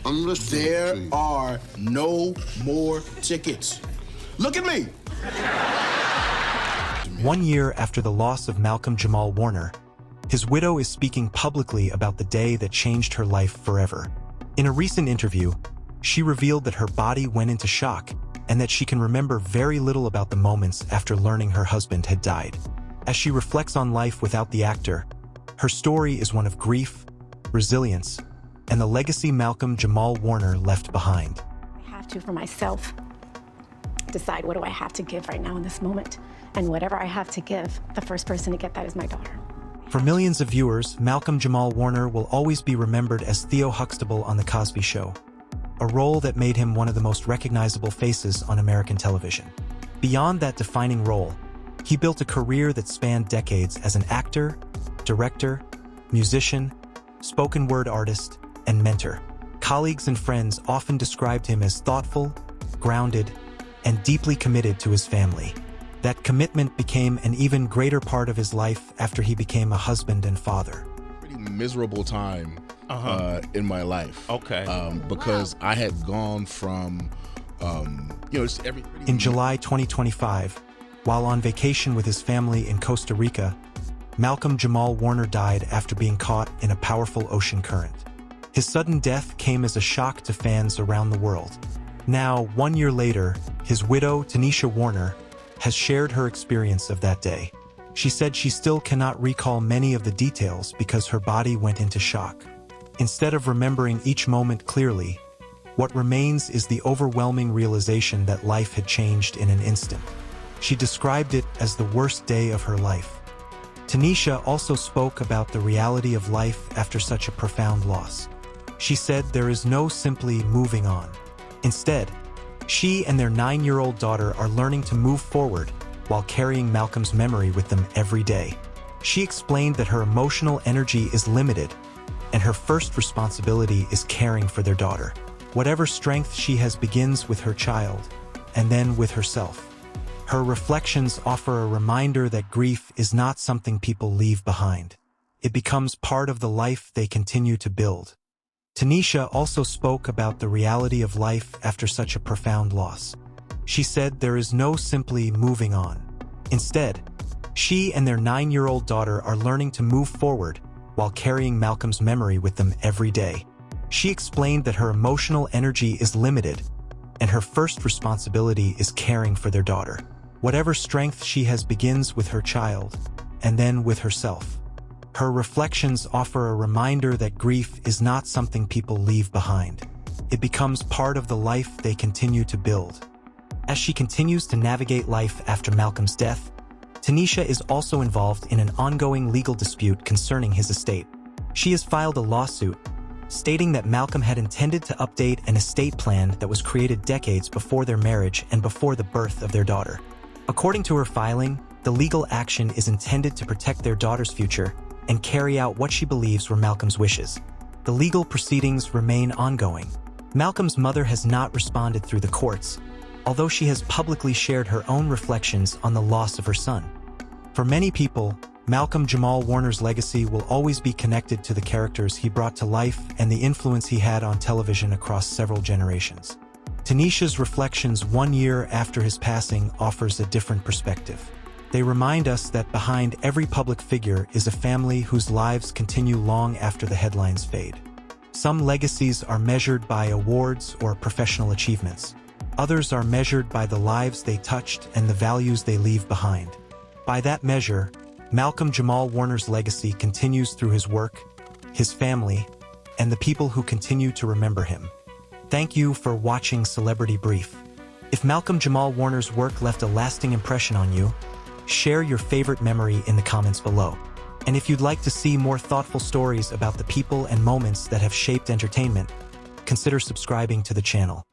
I'm listening. There are no more tickets. Look at me. 1 year after the loss of Malcolm-Jamal Warner, his widow is speaking publicly about the day that changed her life forever. In a recent interview, she revealed that her body went into shock and that she can remember very little about the moments after learning her husband had died. As she reflects on life without the actor, her story is one of grief, resilience, and the legacy Malcolm-Jamal Warner left behind. I have to, for myself, decide what do I have to give right now in this moment. And whatever I have to give, the first person to get that is my daughter. For millions of viewers, Malcolm-Jamal Warner will always be remembered as Theo Huxtable on The Cosby Show, a role that made him one of the most recognizable faces on American television. Beyond that defining role, he built a career that spanned decades as an actor, director, musician, spoken word artist, and mentor. Colleagues and friends often described him as thoughtful, grounded, and deeply committed to his family. That commitment became an even greater part of his life after he became a husband and father. Pretty miserable time in my life. Okay. Because I had gone from, just every. In July 2025, while on vacation with his family in Costa Rica, Malcolm-Jamal Warner died after being caught in a powerful ocean current. His sudden death came as a shock to fans around the world. Now, 1 year later, his widow, Tanisha Warner, has shared her experience of that day. She said she still cannot recall many of the details because her body went into shock. Instead of remembering each moment clearly, what remains is the overwhelming realization that life had changed in an instant. She described it as the worst day of her life. Tanisha also spoke about the reality of life after such a profound loss. She said there is no simply moving on. Instead, she and their 9-year-old daughter are learning to move forward while carrying Malcolm's memory with them every day. She explained that her emotional energy is limited, and her first responsibility is caring for their daughter. Whatever strength she has begins with her child, and then with herself. Her reflections offer a reminder that grief is not something people leave behind. It becomes part of the life they continue to build. Tanisha also spoke about the reality of life after such a profound loss. She said there is no simply moving on. Instead, she and their 9-year-old daughter are learning to move forward while carrying Malcolm's memory with them every day. She explained that her emotional energy is limited, and her first responsibility is caring for their daughter. Whatever strength she has begins with her child, and then with herself. Her reflections offer a reminder that grief is not something people leave behind. It becomes part of the life they continue to build. As she continues to navigate life after Malcolm's death, Tanisha is also involved in an ongoing legal dispute concerning his estate. She has filed a lawsuit, stating that Malcolm had intended to update an estate plan that was created decades before their marriage and before the birth of their daughter. According to her filing, the legal action is intended to protect their daughter's future and carry out what she believes were Malcolm's wishes. The legal proceedings remain ongoing. Malcolm's mother has not responded through the courts, although she has publicly shared her own reflections on the loss of her son. For many people, Malcolm-Jamal Warner's legacy will always be connected to the characters he brought to life and the influence he had on television across several generations. Tanisha's reflections 1 year after his passing offers a different perspective. They remind us that behind every public figure is a family whose lives continue long after the headlines fade. Some legacies are measured by awards or professional achievements. Others are measured by the lives they touched and the values they leave behind. By that measure, Malcolm-Jamal Warner's legacy continues through his work, his family, and the people who continue to remember him. Thank you for watching Celebrity Brief. If Malcolm-Jamal Warner's work left a lasting impression on you, share your favorite memory in the comments below. And if you'd like to see more thoughtful stories about the people and moments that have shaped entertainment, consider subscribing to the channel.